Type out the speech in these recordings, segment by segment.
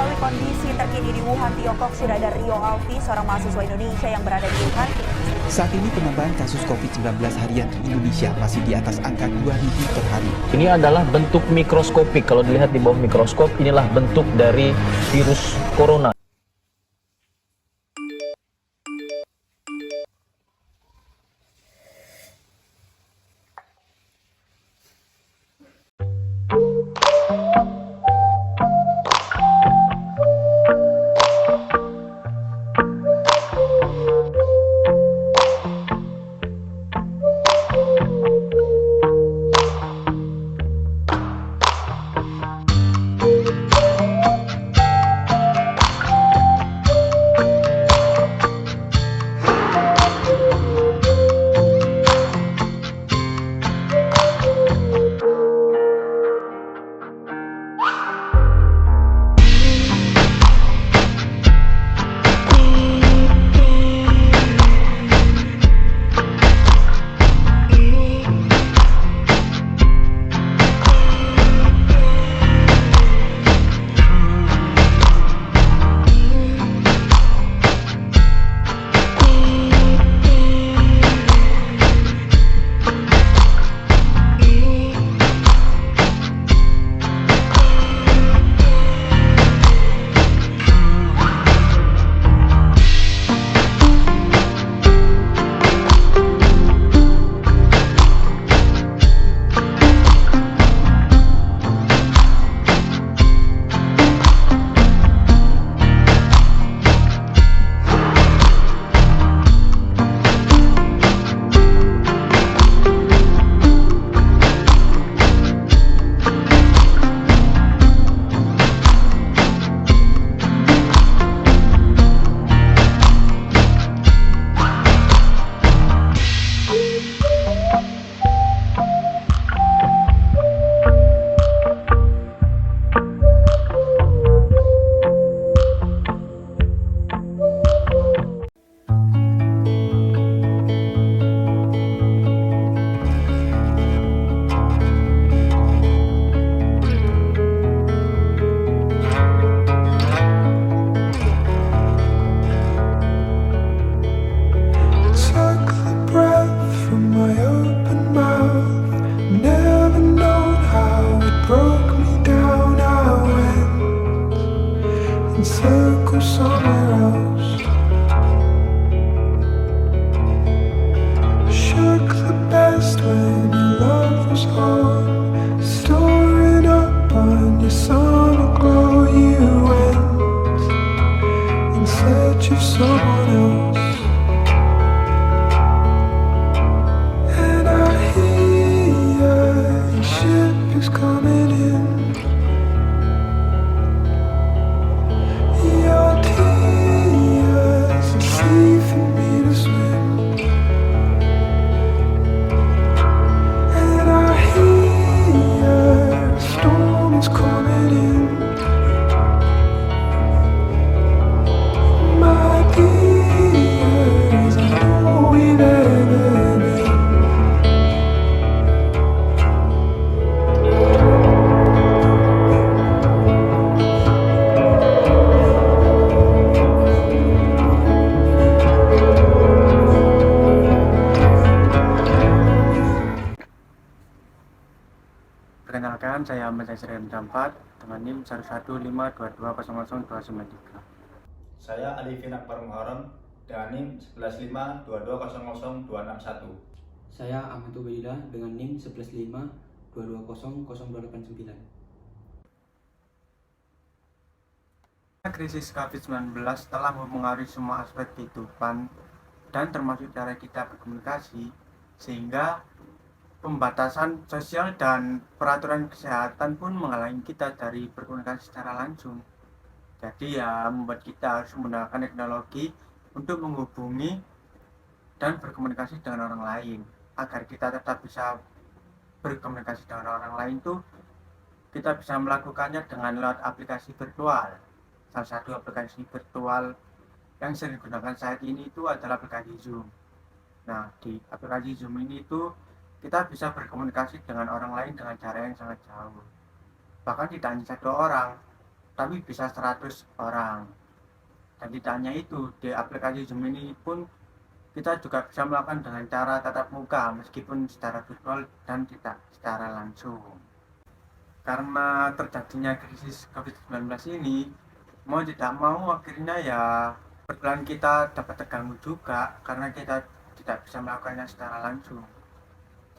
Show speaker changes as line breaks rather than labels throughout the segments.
mengetahui kondisi terkini di Wuhan, Tiongkok, sudah ada Rio Alfi, seorang mahasiswa Indonesia yang berada di Wuhan.
Saat ini penambahan kasus COVID-19 harian di Indonesia masih di atas angka 2.000 per hari.
Ini adalah bentuk mikroskopik. Kalau dilihat di bawah mikroskop, inilah bentuk dari virus corona.
Circle somewhere else. Shook the best when your love was on, storing up on your summer glow. You went in search of someone else, and I hear your ship is coming in. Your tears are sea for me to swim, and I hear a storm is coming in. My dears, I know we've ever been.
Perkenalkan, saya Ahmad Zaisri M4 dengan NIM 11522000293.
Saya Alifin Akbar Muharram dengan NIM 1152200261.
Saya Ahmad Ubaidillah dengan NIM 1152200289.
Krisis COVID-19 telah mempengaruhi semua aspek kehidupan dan termasuk cara kita berkomunikasi, sehingga pembatasan sosial dan peraturan kesehatan pun menghalangi kita dari berkomunikasi secara langsung. Jadi ya membuat kita harus menggunakan teknologi untuk menghubungi dan berkomunikasi dengan orang lain. Agar kita tetap bisa berkomunikasi dengan orang lain tuh, kita bisa melakukannya dengan lewat aplikasi virtual. Salah satu aplikasi virtual yang sering digunakan saat ini itu adalah aplikasi Zoom. Nah, di aplikasi Zoom ini itu kita bisa berkomunikasi dengan orang lain dengan cara yang sangat jauh. Bahkan tidak hanya satu orang, tapi bisa 100 orang. Dan tidak hanya itu, di aplikasi Zoom ini pun kita juga bisa melakukan dengan cara tatap muka meskipun secara virtual dan tidak secara langsung. Karena terjadinya krisis COVID-19 ini, mau tidak mau akhirnya ya perkuliahan kita dapat terganggu juga karena kita tidak bisa melakukannya secara langsung.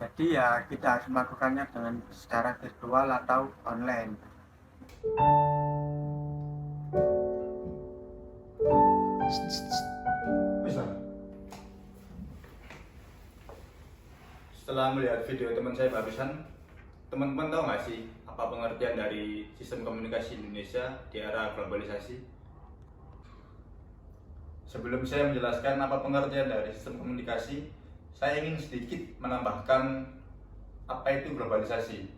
Jadi ya kita harus melakukannya dengan secara virtual atau online.
Setelah melihat video teman saya barusan, teman-teman tahu nggak sih apa pengertian dari sistem komunikasi Indonesia di era globalisasi? Sebelum saya menjelaskan apa pengertian dari sistem komunikasi, saya ingin sedikit menambahkan apa itu globalisasi.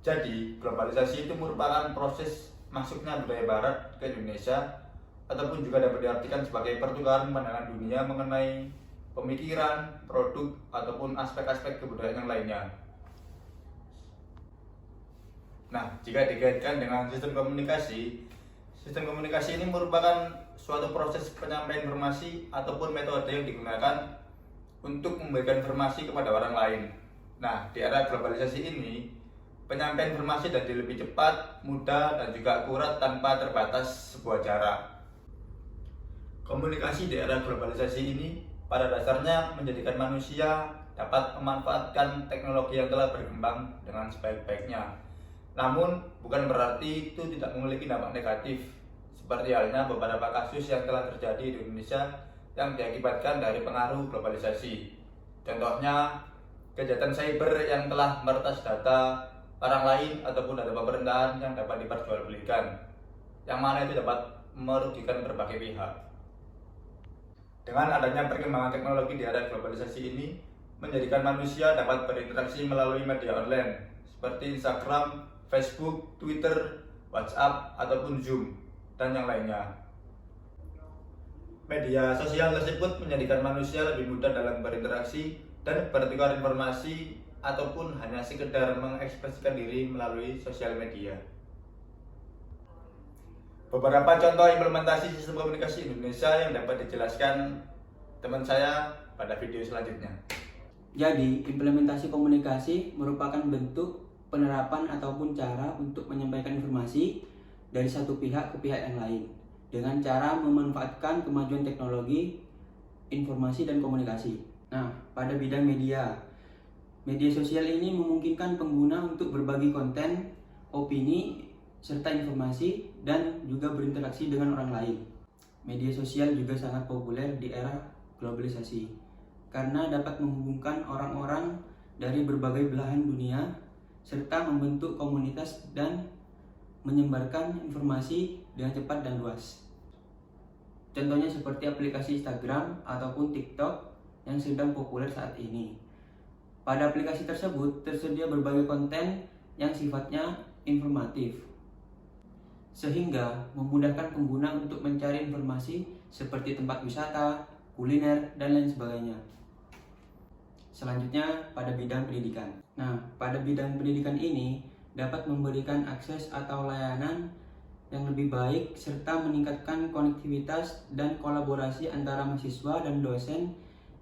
Jadi, globalisasi itu merupakan proses masuknya budaya barat ke Indonesia, ataupun juga dapat diartikan sebagai pertukaran pandangan dunia mengenai pemikiran, produk, ataupun aspek-aspek kebudayaan yang lainnya. Nah, jika dikaitkan dengan sistem komunikasi ini merupakan suatu proses penyampaian informasi ataupun metode yang digunakan untuk memberikan informasi kepada orang lain. Nah, di era globalisasi ini, penyampaian informasi jadi lebih cepat, mudah, dan juga akurat tanpa terbatas sebuah jarak. Komunikasi di era globalisasi ini pada dasarnya menjadikan manusia dapat memanfaatkan teknologi yang telah berkembang dengan sebaik-baiknya. Namun, bukan berarti itu tidak memiliki dampak negatif, seperti halnya beberapa kasus yang telah terjadi di Indonesia yang diakibatkan dari pengaruh globalisasi. Contohnya, kejahatan cyber yang telah meretas data orang lain ataupun data pemerintahan yang dapat diperjualbelikan, yang mana itu dapat merugikan berbagai pihak. Dengan adanya perkembangan teknologi di era globalisasi ini, menjadikan manusia dapat berinteraksi melalui media online seperti Instagram, Facebook, Twitter, WhatsApp, ataupun Zoom, dan yang lainnya. Media sosial tersebut menjadikan manusia lebih mudah dalam berinteraksi dan bertukar informasi ataupun hanya sekedar mengekspresikan diri melalui sosial media. Beberapa contoh implementasi sistem komunikasi Indonesia yang dapat dijelaskan teman saya pada video selanjutnya.
Jadi, implementasi komunikasi merupakan bentuk penerapan ataupun cara untuk menyampaikan informasi dari satu pihak ke pihak yang lain dengan cara memanfaatkan kemajuan teknologi, informasi, dan komunikasi. Nah, pada bidang media sosial ini memungkinkan pengguna untuk berbagi konten, opini, serta informasi, dan juga berinteraksi dengan orang lain. Media sosial juga sangat populer di era globalisasi karena dapat menghubungkan orang-orang dari berbagai belahan dunia serta membentuk komunitas dan menyebarkan informasi dengan cepat dan luas. Contohnya seperti aplikasi Instagram ataupun TikTok yang sedang populer saat ini. Pada aplikasi tersebut tersedia berbagai konten yang sifatnya informatif, sehingga memudahkan pengguna untuk mencari informasi seperti tempat wisata, kuliner, dan lain sebagainya. Selanjutnya pada bidang pendidikan. Nah, pada bidang pendidikan ini dapat memberikan akses atau layanan yang lebih baik serta meningkatkan konektivitas dan kolaborasi antara mahasiswa dan dosen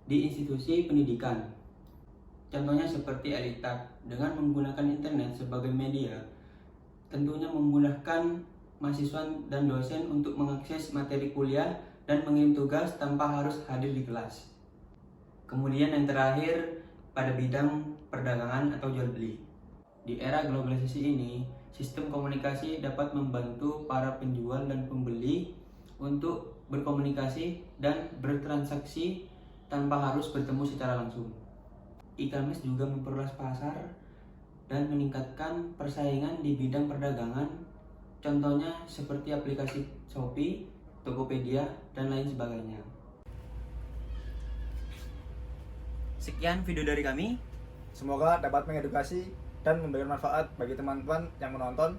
di institusi pendidikan. Contohnya seperti Elitak dengan menggunakan internet sebagai media, tentunya memudahkan mahasiswa dan dosen untuk mengakses materi kuliah dan mengirim tugas tanpa harus hadir di kelas. Kemudian yang terakhir pada bidang perdagangan atau jual beli. Di era globalisasi ini, sistem komunikasi dapat membantu para penjual dan pembeli untuk berkomunikasi dan bertransaksi tanpa harus bertemu secara langsung. E-commerce juga memperluas pasar dan meningkatkan persaingan di bidang perdagangan. Contohnya seperti aplikasi Shopee, Tokopedia, dan lain sebagainya. Sekian video dari kami.
Semoga dapat mengedukasi dan memberikan manfaat bagi teman-teman yang menonton.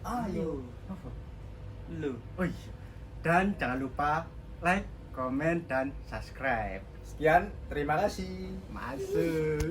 Ayo. Dan jangan lupa like, komen, dan subscribe.
Sekian, terima kasih.
Masuk.